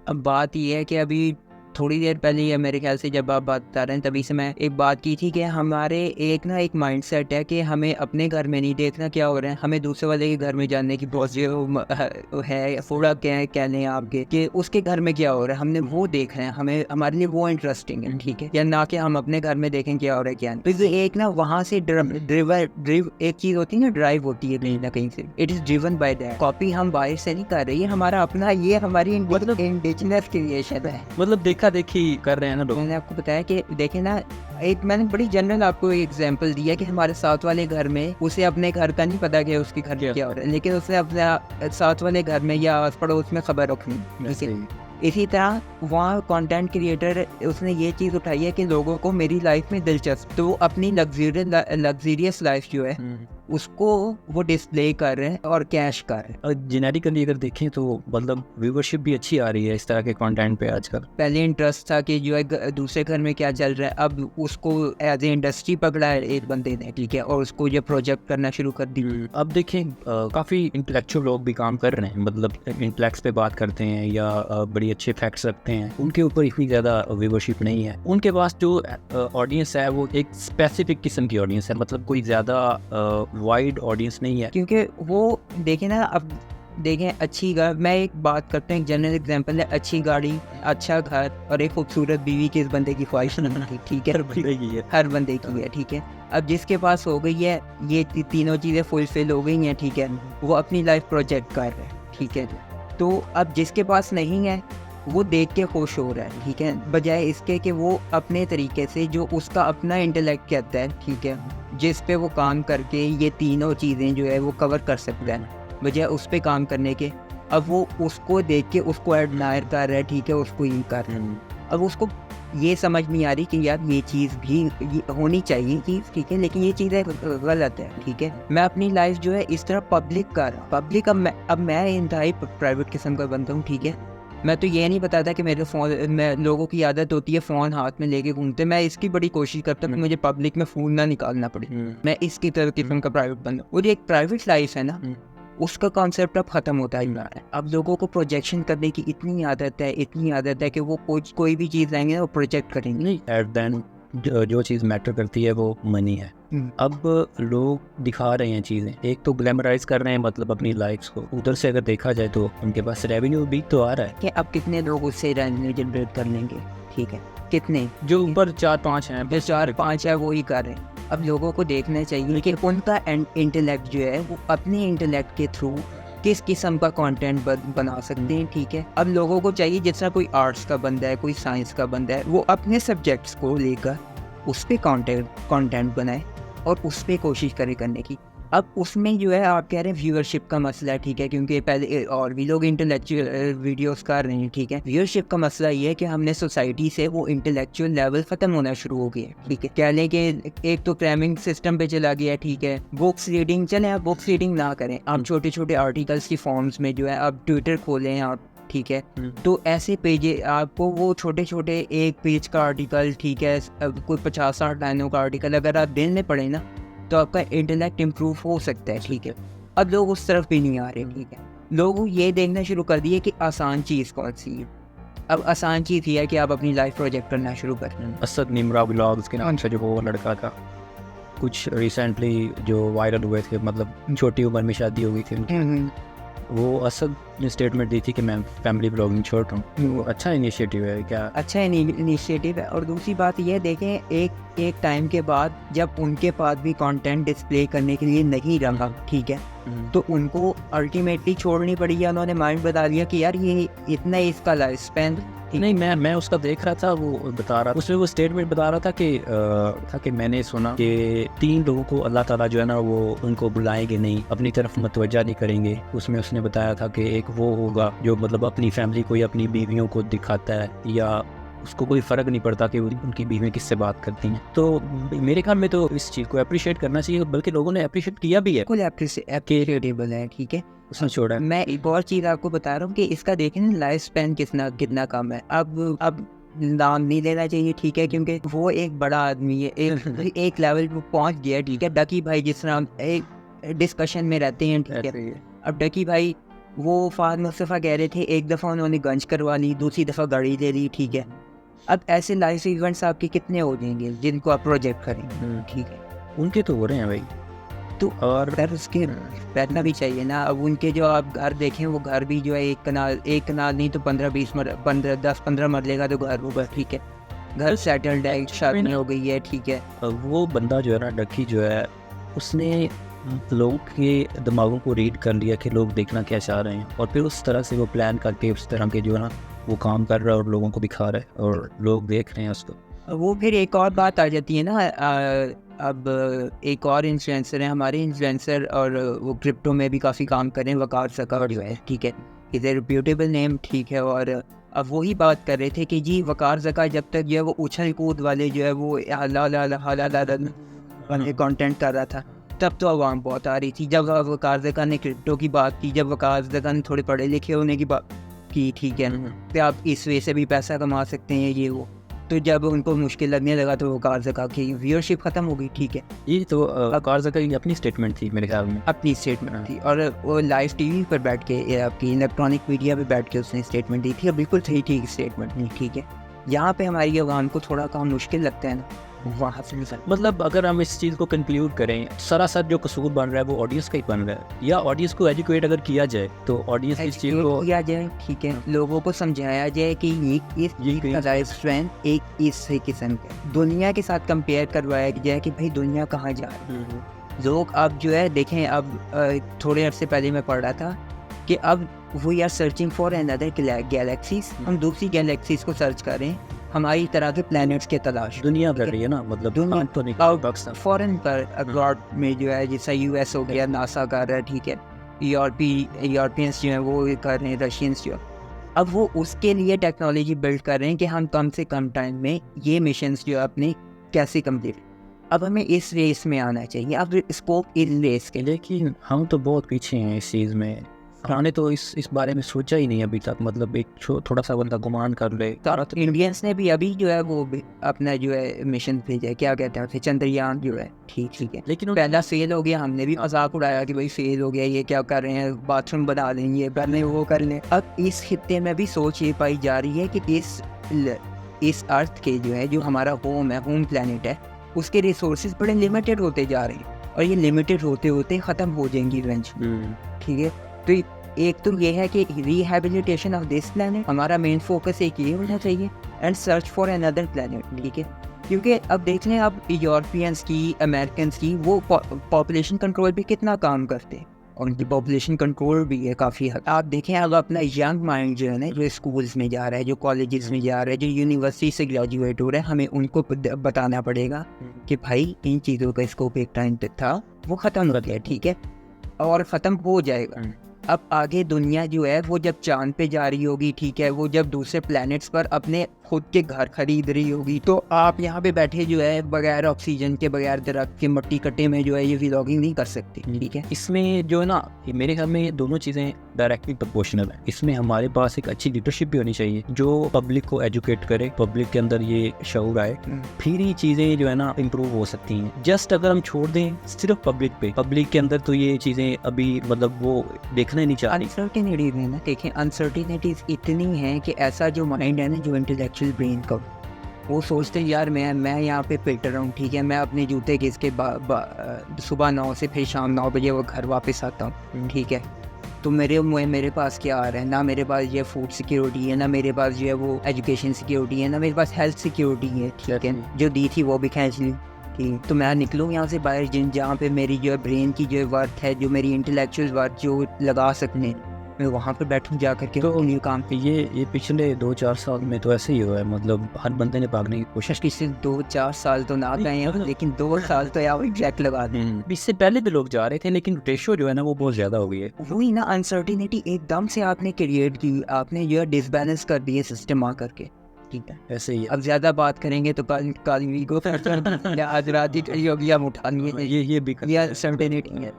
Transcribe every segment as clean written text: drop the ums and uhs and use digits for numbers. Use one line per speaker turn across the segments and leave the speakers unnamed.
अब बात ये है कि अभी थोड़ी देर पहले या मेरे ख्याल से जब आप बात बता रहे हैं तभी से मैं एक बात की थी कि हमारे एक माइंडसेट है कि हमें अपने घर में नहीं देखना क्या हो रहा है, हमें दूसरे वाले के घर में जानने की बहुत है थोड़ा क्या कहने आपके कि उसके घर में क्या हो रहा है, हमने वो देख रहे हैं, हमें हमारे लिए वो इंटरेस्टिंग है, ठीक है, या ना कि हम अपने घर में देखें क्या हो रहा है क्या नहीं। तो एक ना वहाँ से ड्रिव एक चीज होती है ना, ड्राइव होती है कहीं ना कहीं से, it is driven by that. Copy हम बाहर से नहीं कर रहे, हमारा अपना, ये हमारी मतलब इंडिजिनस क्रिएशन है,
मतलब देखी कर रहे हैं ना लोग।
मैंने आपको बताया कि देखे ना, एक मैंने बड़ी जनरल आपको एग्जांपल दिया कि हमारे साथ वाले घर में उसे अपने घर का नहीं पता कि उसके घर में क्या हो रहा है, लेकिन उसने अपने साथ वाले घर में या आस पड़ोस में खबर रखनी, ठीक है। इसी तरह वहाँ कंटेंट क्रिएटर उसने ये चीज़ उठाई है कि लोगों को मेरी लाइफ में दिलचस्प, तो वो अपनी लग्जरियस लाइफ जो है उसको वो डिस्प्ले कर रहे हैं और कैश कर रहे हैं।
और जेनेटिकली अगर देखें तो मतलब व्यूवरशिप भी अच्छी आ रही है इस तरह के कंटेंट पे आजकल।
पहले इंटरेस्ट था कि जो है दूसरे घर में क्या चल रहा है, अब उसको एज ए इंडस्ट्री पकड़ा है एक बंदे ने, ठीक है, और उसको ये प्रोजेक्ट करना शुरू कर दी।
अब देखें काफ़ी इंटेलेक्चुअल लोग भी काम कर रहे हैं, मतलब इंटेलेक्ट्स पे बात करते हैं या बड़ी अच्छे फैक्ट्स रखते हैं, उनके ऊपर इतनी ज़्यादा व्यूवरशिप नहीं है। उनके पास जो ऑडियंस है वो एक स्पेसिफिक किस्म की ऑडियंस है, मतलब कोई ज़्यादा वाइड ऑडियंस नहीं है।
क्योंकि वो देखें ना, अब देखें अच्छी मैं एक बात करता हूँ, एक जनरल एग्जांपल है, अच्छी गाड़ी, अच्छा घर और एक खूबसूरत बीवी की इस बंदे की ख्वाहिश नहीं थी, ठीक है, हर बंदे की है, ठीक है। अब जिसके पास हो गई है ये तीनों चीज़ें फुलफिल हो गई हैं, ठीक है, वो अपनी लाइफ प्रोजेक्ट कर रहे हैं, ठीक है। तो अब जिसके पास नहीं है वो देख के खुश हो रहा है, ठीक है, बजाय इसके कि वो अपने तरीके से जो उसका अपना इंटेलेक्ट कहता है, ठीक है, जिस पे वो काम करके ये तीनों चीज़ें जो है वो कवर कर सकता है, बजाय उस पे काम करने के अब वो उसको देख के उसको एडमायर कर रहा है, ठीक है, उसको ये कर रहा है। अब उसको ये समझ नहीं आ रही कि यार ये चीज़ भी होनी चाहिए चीज़, ठीक है, लेकिन ये चीज़ गलत है, ठीक है। मैं अपनी लाइफ जो है इस तरह पब्लिक कर रहा हूँ, पब्लिक अब मैं इंतहाई प्राइवेट किस्म का बनता हूँ, ठीक है। मैं तो ये नहीं बताता कि मेरे फ़ोन में लोगों की आदत होती है फ़ोन हाथ में लेके घूमते, मैं इसकी बड़ी कोशिश करता हूँ कि मुझे पब्लिक में फ़ोन ना निकालना पड़े, मैं इसकी तरह किस्म का प्राइवेट बंदा। और ये एक प्राइवेट लाइफ है ना, उसका कॉन्सेप्ट अब ख़त्म होता ही जा रहा है। अब लोगों को प्रोजेक्शन करने की इतनी आदत है कि वो कोई भी चीज़ लाएंगे ना वो प्रोजेक्ट करेंगे।
नहीं, एट देन जो चीज़ मैटर करती है वो मनी है। अब लोग दिखा रहे हैं चीज़ें, एक तो ग्लैमराइज कर रहे हैं मतलब अपनी लाइफ्स को, उधर से अगर देखा जाए तो उनके पास रेवेन्यू भी तो आ रहा है
कि अब कितने लोग उससे रेवेन्यू जनरेट कर लेंगे, ठीक है, कितने,
जो ऊपर 4-5 हैं,
जो 4-5 है वो ही कर रहे हैं। अब लोगों को देखना चाहिए कि उनका इंटेलेक्ट जो है वो अपने इंटेलेक्ट के थ्रू किस किस्म का कंटेंट बना सकते हैं, ठीक है। अब लोगों को चाहिए जिस तरह कोई आर्ट्स का बंदा है, कोई साइंस का बंदा है, वो अपने सब्जेक्ट्स को लेकर उस पर कंटेंट बनाए और उस पर कोशिश करे करने की। अब उसमें जो है आप कह रहे हैं व्यूअरशिप का मसला है, ठीक है, क्योंकि पहले और भी लोग इंटेलेक्चुअल वीडियोस कर रहे हैं, ठीक है। व्यूअरशिप का मसला ये है कि हमने सोसाइटी से वो इंटेलेक्चुअल लेवल ख़त्म होना शुरू हो गया, ठीक है। कह लें कि एक तो क्रैमिंग सिस्टम पे चला गया, ठीक है, बुक्स रीडिंग चले, आप बुक्स रीडिंग ना करें, आप छोटे छोटे आर्टिकल्स की फॉर्म्स में जो है आप ट्विटर खोलें आप, ठीक है, तो ऐसे पेज आपको वो छोटे छोटे एक पेज का आर्टिकल, ठीक है, कोई 50-60 लाइनों का आर्टिकल अगर आप दिन में पढ़ें ना तो आपका इंटेलेक्ट इम्प्रूव हो सकता है, ठीक है। अब लोग उस तरफ भी नहीं आ रहे, ठीक है, लोग ये देखना शुरू कर दिए कि आसान चीज़ कौन सी है। अब आसान चीज़ ये है कि आप अपनी लाइफ प्रोजेक्ट करना शुरू करें।
असद निमरा ब्लॉग्स के नाम से जो वो लड़का था, कुछ रिसेंटली जो वायरल हुए थे, मतलब छोटी उम्र में शादी हो गई थी उनकी, वो असद ने स्टेटमेंट दी थी कि मैं फैमिली ब्लॉगिंग छोड़ रहा हूँ। वो अच्छा इनिशिएटिव है क्या? अच्छा
इनिशिएटिव है। और दूसरी बात ये देखें, एक टाइम के बाद जब उनके पास भी कंटेंट डिस्प्ले करने के लिए नहीं रहा, ठीक है, तो उनको अल्टीमेटली छोड़नी पड़ी या उन्होंने माइंड बता दिया कि यार ये इतना ही इसका लाइफ स्पैन।
नहीं, मैं उसका देख रहा था, वो बता रहा, उसमें वो स्टेटमेंट बता रहा था कि मैंने सुना कि 3 लोगों को अल्लाह ताला जो है ना वो उनको बुलाएंगे नहीं, अपनी तरफ मुतवज्जा नहीं करेंगे। उसमें उसने बताया था कि एक वो होगा जो मतलब अपनी फैमिली को या अपनी बीवियों को दिखाता है, या उसको कोई फ़र्क नहीं पड़ता कि उनकी बीवियाँ किससे बात करती हैं। तो मेरे ख्याल में तो इस चीज़ को अप्रिशिएट करना चाहिए, बल्कि लोगों ने अप्रिशिएट किया भी है।
बिल्कुल अप्रिशिएटेबल है, ठीक है।
उसने छोड़ा है।
मैं एक और चीज़ आपको बता रहा हूँ कि इसका देखें ना लाइफ स्पैन कितना कम है। अब नाम नहीं लेना चाहिए, ठीक है, क्योंकि वो एक बड़ा आदमी है, एक लेवल पे पहुँच गया, ठीक है। डकी भाई जिस तरह एक डिस्कशन में रहते हैं, ठीक है। अब डकी भाई वो फाद मुस्तफ़ा कह रहे थे एक दफ़ा उन्होंने गंज करवा ली, दूसरी दफ़ा गाड़ी ले ली, ठीक है। अब ऐसे लाइफ इवेंट्स आपके कितने हो जाएंगे जिनको आप प्रोजेक्ट करेंगे, ठीक है।
उनके तो हो रहे हैं भाई।
तो और सर उसके बैठना भी चाहिए ना। अब उनके जो आप घर देखें वो घर भी जो है एक कनाल नहीं तो 10-15 मरले का तो घर होगा, ठीक है। घर सेटल्ड है, शादी हो गई है, ठीक है।
वो बंदा जो है ना, डक्की जो है, उसने लोगों के दिमागों को रीड कर लिया कि लोग देखना क्या चाह रहे हैं, और फिर उस तरह से वो प्लान करके उस तरह के जो है ना वो काम कर रहा है और लोगों को दिखा रहा है और लोग देख रहे हैं उसको।
वो फिर एक और बात आ जाती है ना, अब एक और इन्फ्लुएंसर है हमारे इन्फ्लुएंसर, और वो क्रिप्टो में भी काफ़ी काम कर रहे हैं, वकार सका जो है, ठीक है। इज़ ए रिप्यूटेबल नेम, ठीक है। और अब वही बात कर रहे थे कि जी वकार ज़का जब तक जो है वो उछल कूद वाले जो है वो वाले कंटेंट कर रहा था, तब तो आवाम बहुत आ रही थी। जब वकार ज़का ने क्रिप्टो की बात की, जब वकार ज़का ने थोड़े पढ़े लिखे होने की बात की, ठीक है, तो आप इस वे से भी पैसा कमा सकते हैं ये वो। तो जब उनको मुश्किल लगने लगा तो वकार ज़का की व्यूअरशिप ख़त्म हो गई, ठीक है।
ये तो वकार ज़का की अपनी स्टेटमेंट थी मेरे ख्याल में,
अपनी स्टेटमेंट थी, और वो लाइव टीवी पर बैठ के आपकी इलेक्ट्रॉनिक मीडिया पे बैठ के उसने स्टेटमेंट दी थी, और बिल्कुल सही ठीक स्टेटमेंट नहीं, ठीक है। यहाँ पे हमारी आवाम को थोड़ा काम मुश्किल लगता है ना, वहाँ से
मतलब अगर हम इस चीज़ को कंक्लूड करें, सरासर जो कसूर बन रहा है वो ऑडियंस का ही बन रहा है, या ऑडियंस को एजुकेट अगर किया जाए तो ऑडियंस इस चीज़ को
किया जाए, ठीक है। लोगों को समझाया जाए कि ये लाइफ स्ट्रेंथ एक इस किस्म का दुनिया के साथ कंपेयर करवाया जाए कि भाई दुनिया कहाँ जा रही है। लोग अब जो है देखें, अब थोड़े अरसे पहले मैं पढ़ रहा था कि अब we are searching for another galaxies, हम दूसरी गैलेक्सीज को सर्च कर रहे हैं, हमारी तरह के प्लैनेट्स के तलाश
दुनिया कर रही है ना, मतलब
दुनिया
तो नहीं
फॉरेन पर अब्रॉड में जो है, जैसा यूएस हो गया, नासा कर रहा है, ठीक है। यूरोपियंस जो हैं वो कर रहे हैं, रशियंस जो, अब वो उसके लिए टेक्नोलॉजी बिल्ड कर रहे हैं कि हम कम से कम टाइम में ये मिशंस जो है अपने कैसे कंप्लीट। अब हमें इस रेस में आना चाहिए, अब स्कोप इस रेस के।
लेकिन हम तो बहुत पीछे हैं इस चीज़ में, हमने तो इस बारे में सोचा ही नहीं अभी तक। मतलब एक थोड़ा सा बंदा गुमान कर ले सारा, तो
इंडियंस ने भी अभी जो है वो अपना जो है मिशन भेजा है, क्या कहते हैं उसे, चंद्रयान जो है, ठीक है।
लेकिन
पहला फेल हो गया, हमने भी मजाक उड़ाया कि भाई फेल हो गया, ये क्या कर रहे हैं, बाथरूम बना लें, ये कर लें, वो कर लें। अब इस खित्ते में भी सोच ये पाई जा रही है कि इस अर्थ के जो है, जो हमारा होम है, होम प्लैनेट है, उसके रिसोर्सेज बड़े लिमिटेड होते जा रहे हैं, और ये लिमिटेड होते होते ख़त्म हो जाएंगी इवेंचुअली, ठीक है। तो एक तो ये है कि रिहेबिलिटेशन ऑफ दिस प्लैनेट, हमारा मेन फोकस एक ये होना चाहिए, and search for another planet, ठीक है। क्योंकि अब देख लें, अब यूरोपियंस की, अमेरिकन्स की, वो पॉपुलेशन कंट्रोल पे कितना काम करते हैं, और उनकी पॉपुलेशन कंट्रोल भी है काफ़ी हद। आप देखें, अब अपना यंग माइंड जो है ना, जो स्कूल्स में जा रहा है, जो कॉलेजेस में जा रहा है, जो यूनिवर्सिटी से ग्रेजुएट हो रहा है, हमें उनको बताना पड़ेगा कि भाई इन चीज़ों का स्कोप एक टाइम तक था, वो ख़त्म हो गया, ठीक है, और ख़त्म हो जाएगा। अब आगे दुनिया जो है वो जब चांद पे जा रही होगी, ठीक है, वो जब दूसरे प्लैनेट्स पर अपने खुद के घर खरीद रही होगी, तो आप यहाँ पे बैठे जो है बगैर ऑक्सीजन के, बगैर दरख्त के, मट्टी कट्टे में जो है ये व्लॉगिंग नहीं कर सकते, ठीक है।
इसमें जो है ना, मेरे ख्याल में दोनों चीज़ें डायरेक्टली प्रोपोर्शनल है। इसमें हमारे पास एक अच्छी लीडरशिप भी होनी चाहिए जो पब्लिक को एजुकेट करे, पब्लिक के अंदर ये शऊर आए, फिर ही चीज़ें जो है ना इम्प्रूव हो सकती हैं। जस्ट अगर हम छोड़ दें सिर्फ पब्लिक पे, पब्लिक के अंदर तो ये चीज़ें अभी मतलब वो देखना ही नहीं चाहती।
अनसर्टिनिटी है ना, देखें अनसर्टिनिटीज इतनी है कि ऐसा जो माइंड है ना, जो इंटेलेक्चुअल ब्रेन का, वो सोचते हैं यार मैं यहाँ पे फिल्टर हूँ, ठीक है, मैं अपने जूते घिस के सुबह 9 से फिर शाम 9 बजे वो घर वापस आता हूँ, ठीक है। तो मेरे पास क्या आ रहा है, ना मेरे पास ये फूड सिक्योरिटी है, ना मेरे पास जो है वो एजुकेशन सिक्योरिटी है, ना मेरे पास हेल्थ सिक्योरिटी है, ठीक है, जो दी थी वो भी खींच ली, ठीक। तो मैं निकलूँ यहाँ से बाहर, जहाँ पे मेरी जो है ब्रेन की जो वर्थ है, जो मेरी इंटेलेक्चुअल वर्थ जो लगा सकते, मैं वहाँ पर बैठूँ जा करके
तो
न्यू काम।
ये पिछले 2-4 साल में तो ऐसे ही हुआ है, मतलब हर बंदे ने भागने की कोशिश की।
पिछले 2-4 साल तो ना गए हैं, लेकिन 2 साल तो यार एग्जैक्ट लगा दें।
इससे पहले भी लोग जा रहे थे, लेकिन रेशो जो है ना वो बहुत ज़्यादा हो गई है।
वही ना, अनसर्टिनिटी एकदम से आपने क्रिएट की, आपने जो है डिसबैलेंस कर दिए सिस्टम आ करके, ठीक है।
ऐसे ही
अब ज़्यादा बात करेंगे तो काली को आज रात ही करी होगी, हम उठानी है, ये अनसर्टिनिटी है।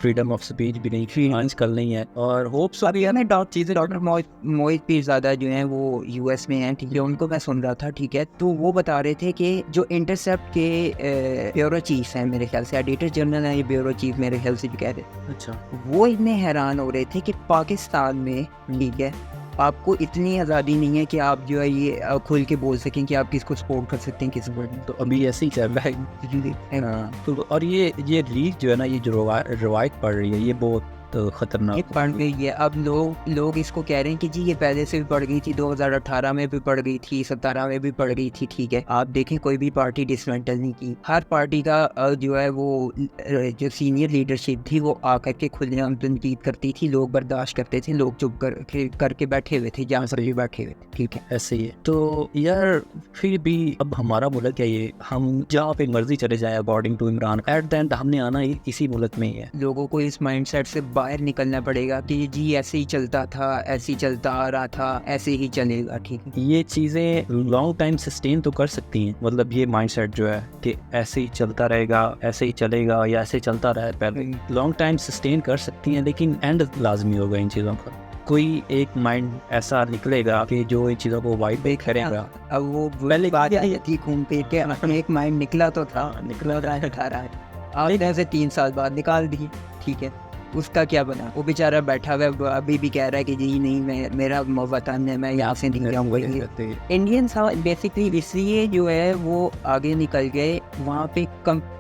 फ्रीडम ऑफ स्पीच भी नहीं आजकल नहीं है, और होप्स
अभी हमें डॉक्टर मोहित पीरज़ादा जो हैं वो यूएस में हैं, ठीक है, उनको मैं सुन रहा था, ठीक है, तो वो बता रहे थे कि जो इंटरसेप्ट के ब्यूरो चीफ हैं, मेरे ख्याल से एडिटर जनरल हैं, ये ब्यूरो चीफ मेरे ख्याल से जो कह रहे,
अच्छा
वो इतने हैरान हो रहे थे कि पाकिस्तान में, ठीक है, आपको इतनी आज़ादी नहीं है कि आप जो है ये खुल के बोल सकें कि आप किसको सपोर्ट कर सकते हैं, किसको नहीं।
तो अभी ऐसे ही चल रहा है। हाँ, तो और ये लीग जो है ना, ये जो रवायत पड़ रही है, ये बहुत खतरनाक
ये पढ़ गई है। अब लोग इसको कह रहे हैं कि जी ये पहले से भी पढ़ गई थी, 2018 में भी पढ़ गई थी, 17 में भी पढ़ गई थी, ठीक है। आप देखें कोई भी पार्टी डिसमेंटल नहीं की, हर पार्टी का जो है वो जो सीनियर लीडरशिप थी वो आकर के खुलेआम तनकीद करती थी, लोग बर्दाश्त करते थे, लोग चुप करके बैठे हुए थे, जहाँ पर भी बैठे हुए थे, ठीक है।
ऐसे ही है। तो यार फिर भी अब हमारा मुल्क है ये, हम जहाँ पे मर्जी चले जाए according to Imran, at the end हमने आना इसी मुल्क में ही है।
लोगों को इस माइंडसेट से बाहर निकलना पड़ेगा कि जी ऐसे ही चलता था, ऐसे ही चलता आ रहा था, ऐसे ही चलेगा, ठीक है।
ये चीज़ें लॉन्ग टाइम सस्टेन तो कर सकती हैं, मतलब ये माइंडसेट जो है कि ऐसे ही चलता रहेगा, ऐसे ही चलेगा या ऐसे चलता रहा पहले, लॉन्ग टाइम सस्टेन कर सकती हैं, लेकिन एंड लाजमी होगा इन चीज़ों का। कोई एक माइंड ऐसा निकलेगा कि जो इन चीज़ों को वाइप करेगा।
अब वो पहले बात आई थी घूम फिर के एक माइंड निकला तो था, निकला रहा है, आज से 3 साल बाद निकाल दी, ठीक है। उसका क्या बना? वो बेचारा बैठा हुआ है, अभी भी कह रहा है कि जी नहीं, मेरा वतन है, मैं यहाँ से नहीं जाऊँगा। इंडियंस बेसिकली इसलिए जो है वो आगे निकल गए, वहाँ पे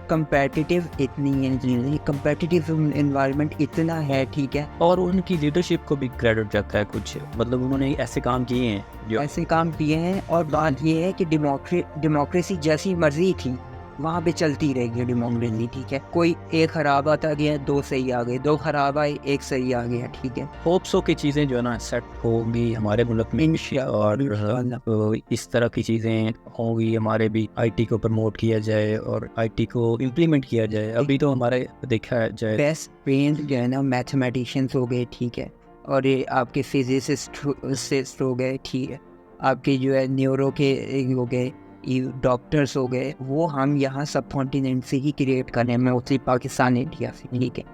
कंपेटिटिव इतनी है चीज़ें, कंपेटिटिव एनवायरनमेंट इतना है, ठीक है।
और उनकी लीडरशिप को भी क्रेडिट जाता है कुछ, मतलब उन्होंने ऐसे काम किए हैं जो
ऐसे काम किए हैं। और बात ये है कि डेमोक्रेसी जैसी मर्जी थी वहाँ पे चलती रहेगी डेमोक्रेसी, ठीक है। कोई एक खराब आता गया, 2 सही आ गए, 2 खराब आए, 1 सही आ गया, ठीक है।
होप्सो की चीज़ें जो है ना सेट होंगी हमारे मुल्क में, और इस तरह की चीज़ें होंगी, हमारे भी आईटी को प्रमोट किया जाए और आईटी को इम्प्लीमेंट किया जाए। अभी तो हमारे देखा जाए
बेस्ट ब्रेन जो है ना मैथमेटिशियंस हो गए, ठीक है, और ये आपके फिजिसिस्ट हो गए, ठीक है, आपके जो है न्यूरो के हो गए, डॉक्टर्स हो गए, वो हम यहाँ सब कॉन्टिनेंट से ही क्रिएट कर रहे हैं, मोस्टली पाकिस्तान इंडिया से, ठीक है।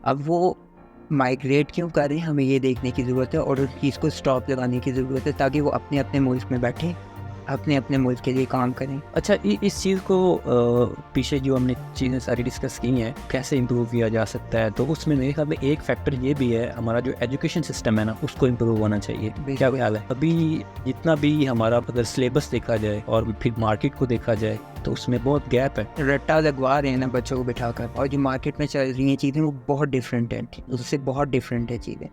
अब वो माइग्रेट क्यों कर रहे हैं, हमें ये देखने की ज़रूरत है और उस चीज़ को स्टॉप लगाने की ज़रूरत है, ताकि वो अपने अपने मुल्क में बैठे, अपने अपने मुल्क के लिए काम करें।
अच्छा, इस चीज़ को पीछे जो हमने चीज़ें सारी डिस्कस की हैं, कैसे इम्प्रूव किया जा सकता है, तो उसमें मेरे ख्याल में एक फैक्टर ये भी है, हमारा जो एजुकेशन सिस्टम है ना, उसको इम्प्रूव होना चाहिए। क्या ख्याल है? अभी जितना भी हमारा अगर सिलेबस देखा जाए और फिर मार्केट को देखा जाए तो उसमें बहुत गैप है,
रट्टा लगवा रहे हैं ना बच्चों को बिठाकर, और जो मार्केट में चल रही हैं चीज़ें वो बहुत डिफरेंट हैं, उससे बहुत डिफरेंट है चीज़ें।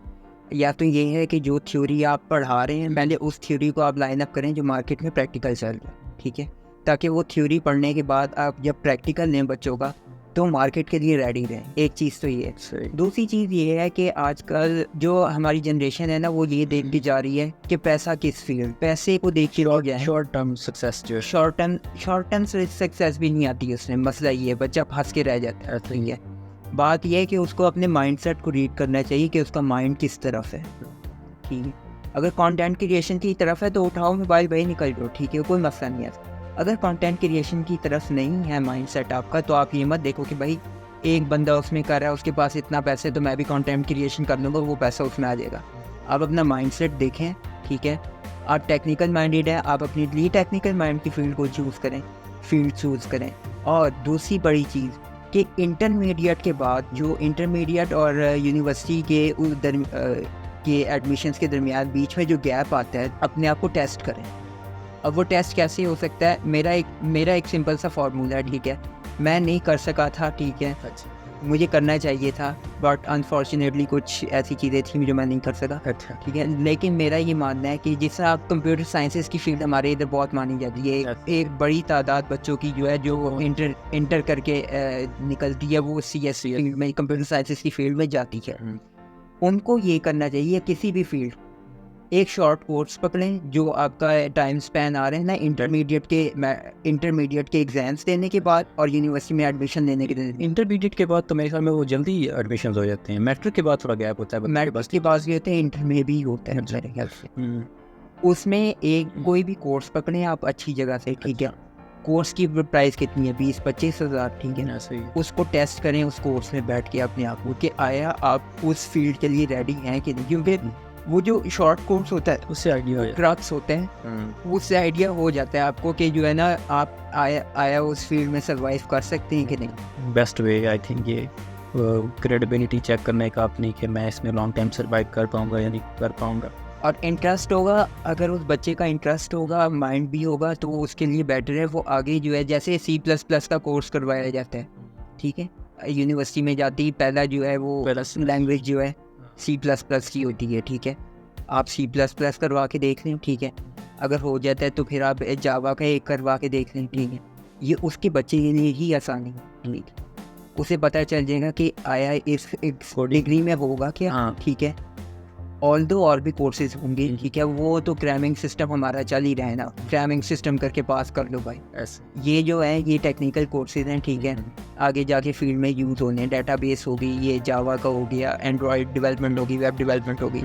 या तो ये है कि जो थ्योरी आप पढ़ा रहे हैं पहले उस थ्योरी को आप लाइन अप करें जो मार्केट में प्रैक्टिकल चल रहा है, ठीक है, ताकि वो थ्योरी पढ़ने के बाद आप जब प्रैक्टिकल लें बच्चों का तो मार्केट के लिए रेडी रहें। एक चीज़ तो ये है। दूसरी चीज़ ये है कि आजकल जो हमारी जनरेशन है ना वो ये देखती जा रही है कि पैसा किस फील्ड, पैसे को देख के लोग
शॉर्ट टर्म सक्सेस जो
शॉर्ट टर्म सक्सेस भी नहीं आती उसमें। मसला ये है बच्चा फंस के रह जाता है, ठीक है। बात यह है कि उसको अपने माइंडसेट को रीड करना चाहिए कि उसका माइंड किस तरफ है, ठीक है। अगर कंटेंट क्रिएशन की तरफ है तो उठाओ मोबाइल भाई निकल जाओ, ठीक है, कोई मसला नहीं है। अगर कंटेंट क्रिएशन की तरफ नहीं है माइंडसेट आपका तो आप ये मत देखो कि भाई एक बंदा उसमें कर रहा है, उसके पास इतना पैसे तो मैं भी कंटेंट क्रिएशन कर लूँगा, वो पैसा उसमें आ जाएगा। आप अपना माइंडसेट देखें, ठीक है। आप टेक्निकल माइंडेड है, आप अपने लिए टेक्निकल माइंड की फील्ड को चूज़ करें। और दूसरी बड़ी चीज़ कि इंटरमीडिएट के बाद जो इंटरमीडिएट और यूनिवर्सिटी के एडमिशन्स के दरमियान बीच में जो गैप आता है, अपने आप को टेस्ट करें। अब वो टेस्ट कैसे हो सकता है? मेरा एक सिंपल सा फार्मूला है, ठीक है। मैं नहीं कर सका था, ठीक है, मुझे करना चाहिए था, बट अनफॉर्चुनेटली कुछ ऐसी चीज़ें थी जो मैं नहीं कर सका,
अच्छा,
ठीक है। लेकिन मेरा ये मानना है कि जिस आप कंप्यूटर साइंसेस की फील्ड हमारे इधर बहुत मानी जाती है, एक बड़ी तादाद बच्चों की जो है जो इंटर करके निकलती है वो CS फील्ड में, कंप्यूटर साइंसेस की फील्ड में जाती है। उनको ये करना चाहिए किसी भी फील्ड एक शॉर्ट कोर्स पकड़ें जो आपका टाइम स्पैन आ रहे हैं ना इंटरमीडिएट के एग्जाम्स देने के बाद और यूनिवर्सिटी में एडमिशन लेने के लिए।
इंटरमीडिएट के बाद तो मेरे ख्याल में वो जल्दी एडमिशन हो जाते हैं, मैट्रिक के बाद थोड़ा गैप होता है,
मैट्रिक के बाद ये होते हैं, इंटर में भी होता है मेरे ख्याल से। उसमें एक कोई भी कोर्स पकड़ें आप अच्छी जगह से, ठीक है, कोर्स की प्राइस कितनी है, 20-25 हज़ार, ठीक है ना।
ऐसे ही
उसको टेस्ट करें उस कोर्स में बैठ के अपने आप को कि आया आप उस फील्ड के लिए रेडी हैं कि नहीं, क्योंकि वो जो शॉर्ट कोर्स होता है
उससे आइडिया हो जाए।
क्रक्स होते हैं, उससे आइडिया हो जाता है आपको कि जो है ना आप आया उस फील्ड में सर्वाइव कर सकते हैं कि नहीं।
बेस्ट वे आई थिंक ये क्रेडिबिलिटी चेक करने का अपनी कि मैं इसमें लॉन्ग टाइम सर्वाइव कर पाऊँगा या नहीं कर पाऊँगा।
और इंटरेस्ट होगा, अगर उस बच्चे का इंटरेस्ट होगा, माइंड भी होगा, तो उसके लिए बेटर है। वो आगे जो है जैसे C++ का कोर्स करवाया जाता है, ठीक है, यूनिवर्सिटी में जाती पहला जो है वो लैंग्वेज जो है C++ की होती है, ठीक है। आप C++ करवा के देख लें, ठीक है। अगर हो जाता है तो फिर आप जावा का एक करवा के देख लें, ठीक है। ये उसके बच्चे के लिए ही आसानी है, उसे पता चल जाएगा कि आया इस डिग्री में होगा क्या,
हाँ।
ठीक है। ऑल दो और भी कोर्सेज होंगे, ठीक है, वो तो क्रैमिंग सिस्टम हमारा चल ही रहा है ना, क्रैमिंग सिस्टम करके पास कर लो भाई।
ऐसे
ये जो है ये टेक्निकल कोर्सेज हैं, ठीक है, आगे जाके फील्ड में यूज़ होने, डेटाबेस होगी, ये जावा का हो गया, एंड्रॉयड डेवलपमेंट होगी, वेब डेवलपमेंट होगी,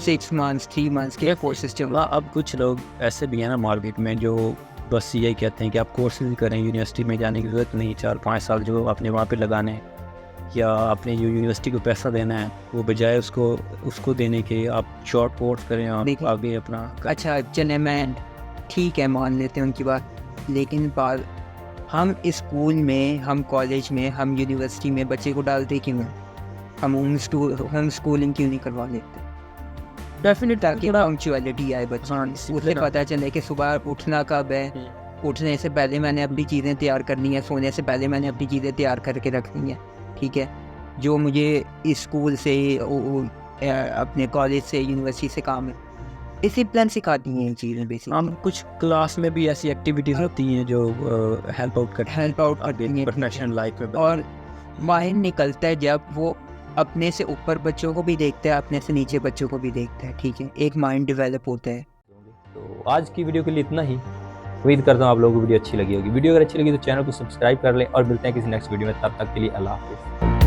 6 मंथ्स 3 मंथ्स के कोर्सेज चल।
अब कुछ लोग ऐसे भी हैं ना मार्केट में जो बस यही कहते हैं कि आप कोर्सेज करें, यूनिवर्सिटी में जाने की ज़रूरत नहीं, 4-5 साल जो आपने वहाँ पे लगाने हैं या आपने जो यूनिवर्सिटी को पैसा देना है वो बजाय उसको देने के आप शॉर्ट कोर्स करें, आप आगे अपना।
अच्छा चले, मैं ठीक है मान लेते हैं उनकी बात, लेकिन बात हम स्कूल में, हम कॉलेज में, हम यूनिवर्सिटी में बच्चे को डालते क्यों हैं? हम होम स्कूलिंग क्यों नहीं करवा लेते? डेफिनेट ताकि पंक्चुअलिटी आए बच्चे, उसे पता चले कि सुबह उठना कब है, उठने से पहले मैंने अपनी चीज़ें तैयार करनी है, सोने से पहले मैंने अपनी चीज़ें तैयार करके रखनी है, ठीक है। जो मुझे स्कूल से अपने कॉलेज से यूनिवर्सिटी से काम है, डिसिप्लिन सिखाती हैं ये चीज़ें बेसिक।
हम कुछ क्लास में भी ऐसी एक्टिविटीज़ होती हैं जो हेल्प आउट करती हैं प्रोफेशनल लाइफ में,
और माइंड निकलता है जब वो अपने से ऊपर बच्चों को भी देखता है, अपने से नीचे बच्चों को भी देखता है, ठीक है, एक माइंड डेवलप होता है।
तो आज की वीडियो के लिए इतना ही। उम्मीद करता हूँ आप लोगों को वीडियो अच्छी लगी होगी। वीडियो अगर अच्छी लगी तो चैनल को सब्सक्राइब कर लें और मिलते हैं किसी नेक्स्ट वीडियो में। तब तक के लिए अल्लाह हाफिज़।